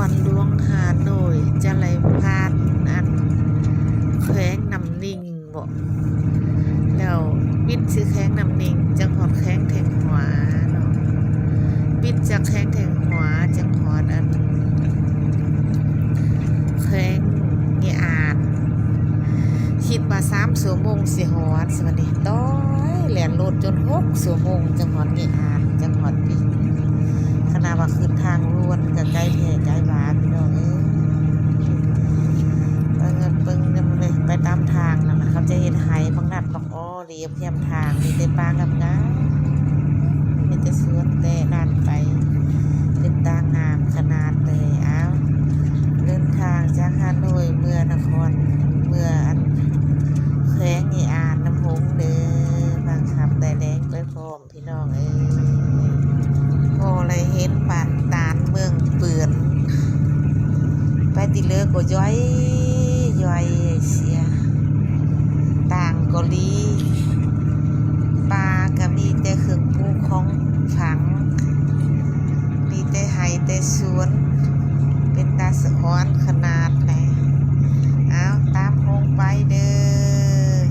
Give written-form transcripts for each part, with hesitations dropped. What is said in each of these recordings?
รหลวงฮานอยจะไหลผ่านอันแขวงน้ำนิ่งบ่แล้วบิดซื้อแขวงน้ำนิ่งจังหวัดแขวงแทงหัวเนาะบิดจากแขวงแทงหัวจังหวัดอันแขวงเงียอ่านคิดว่า3 ชั่วโมงสิฮอดสวัสดีต้อยแล่นรถจน6 ชั่วโมงจังหวัดเงียอ่านจังหวัดปีขณะว่าขึ้นทางล้วนกับไกลแท้ไกลหวานพี่น้องเบิ่งมันไปตามทางนะเขาจะเห็นไหบางนัดบางอ้อเรียบแคมทางมีแต่ปลากับน้ำมีแต่สวนแต่นั่นไปเป็นตางามขนาดเลยอ้าวเดินทางจากฮานอยเมื่อนครเมื่ออันแขวงอีอานน้ำหงเด้อบางขับแต่แดงไปพร้อมพี่น้องพออะไรเห็นป่านตาลเมืองเปื่อนไปติเลือกก็ย่อยเสียต่างกอลีปลาก็มีแต่เครื่องปรุงของฝังมีแต่ไห่แต่สวนเป็นตาสะอ้อนขนาดไหนเอาตามหงไปเด้อ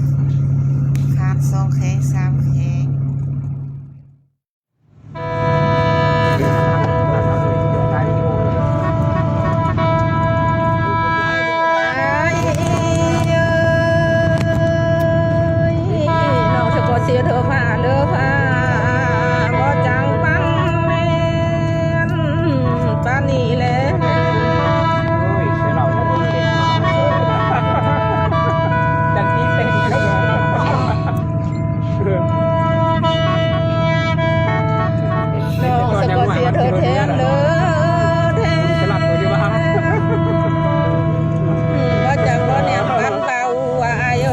ผ่าน2 แขวง 3 แขวงเสียเธอผ่าเลือผ่าบ่จังปังแม่นปานนี้แหละดังที่เป็นน้องสะกดเสียเธอแทนเด้อแทนสลับตัวดีว่าบ่จังบ่แนมปันเบาว่าอาย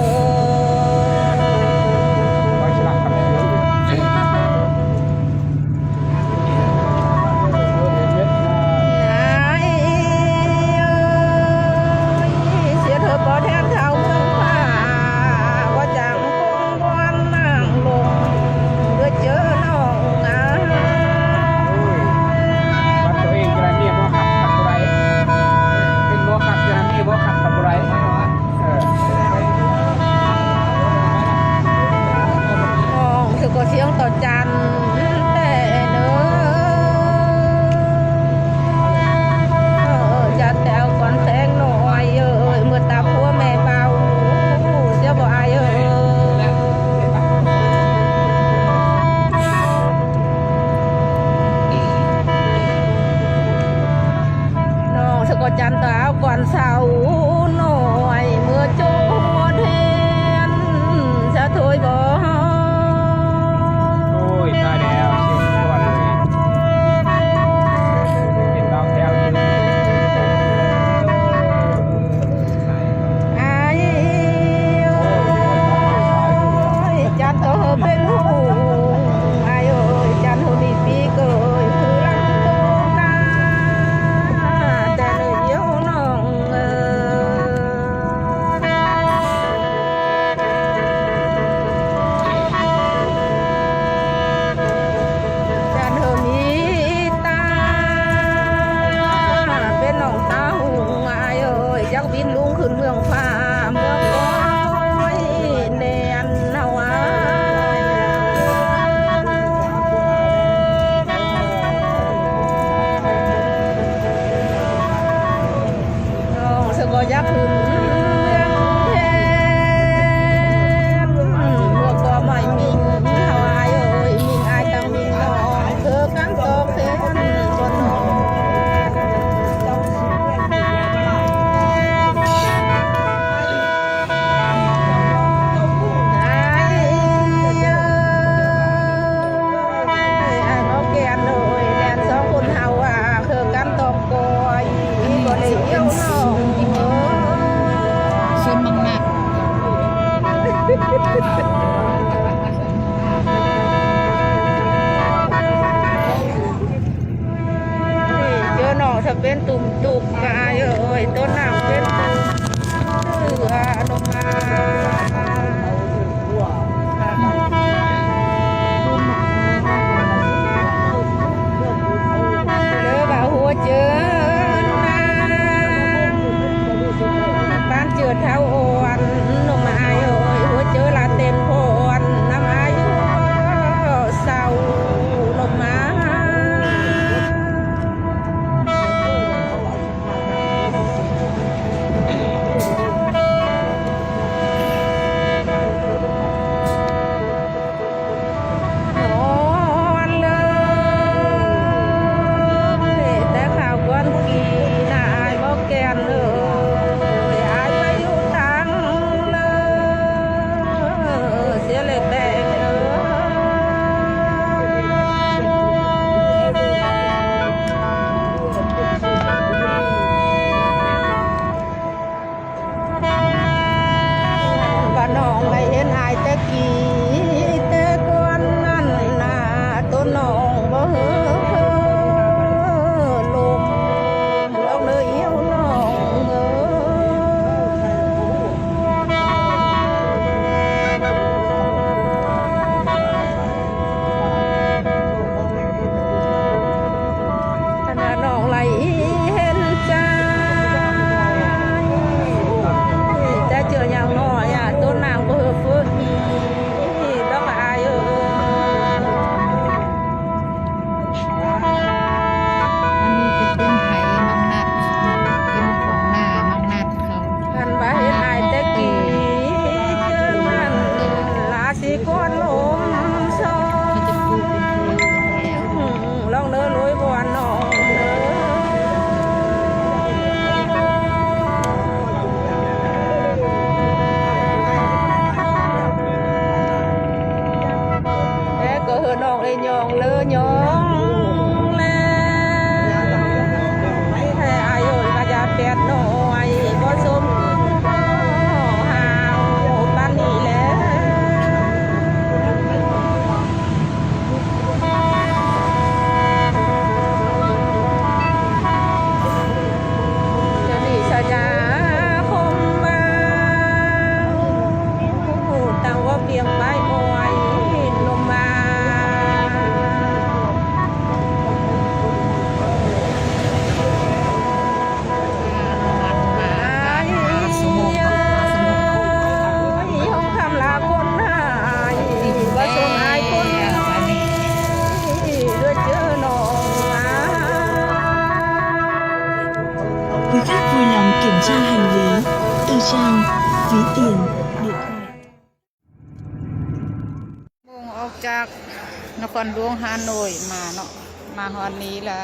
ก็เสียงต่อจันแต่เนอจันแถวก่อนแสงหน่อยเมื่อตาพัวแม่เบาเสียบ่อายน้องสะกดจันตาก่อนเสาหน่อยเมื่อโจดเห็นจะถอยบ่เป็นหูอายจันหูดีปีเกยคือลังโตกาแต่เลยเดียวน้องจันเธอมีตาเป็นน้องตาหูอายจักบินลุงขึ้นเมืองฟ้าเมืองก้อยแนนเนาก็ยักขึ้นเมืองแทนพวกก็ไม่มีหายมีอายตั้งมีน้องเธอกันตกเทนบนน้องเจอหน่อถ้าเป็นตุ่มจุกกายต้นน้ำเป็นตุ่มเสือลงมาเลือบ่าหัวเจอ trang ví tiền điện thoại. มุ่งออกจากนครหลวงฮานอยมาเนาะมาฮอนนี้ละ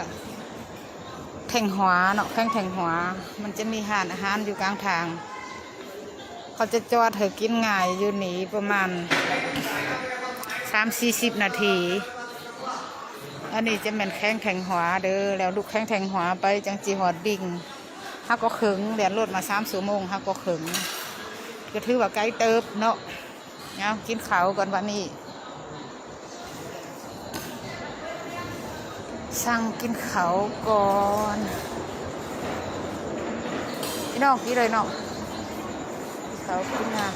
แข่งหัวเนาะแข่งหัวมันจะมีร้านอาหารอยู่กลางทาง เขาจะจอดเธอกินง่ายอยู่นี่ประมาณ30-40 นาที อันนี้จะเป็นแข่งหัวเด้อแล้วลูกแข่งหัวไปจังจีฮอดดิ่งฮักก็ขึงเรียนรถมา3 ชั่วโมงฮักก็ขึงก็ถือว่าไกลเติบเนาะเอากินข้าวก่อนวันนี้สั่งกินข้าวก่อนพี่น้องกินเลยเนาะข้าวกินนะ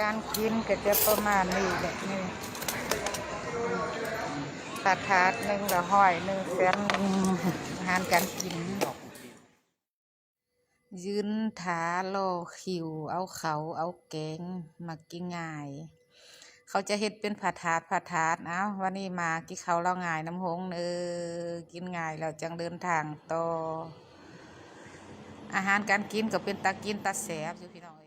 การกินก็จะประมาณนี้แหละนี่ตัดถาดหนึ่งละห้อยหนึ่งแสนอาหารการกินยืนถารอคิวเอาเขาเอาแกงมากินง่าย เขาจะเฮ็ดเป็นผัดถาดเอาวันนี้มากินเขาเราง่ายน้ำหงกินง่ายเราจังเดินทางต่ออาหารการกินก็เป็นตากินตาแสบอยู่พี่น้อง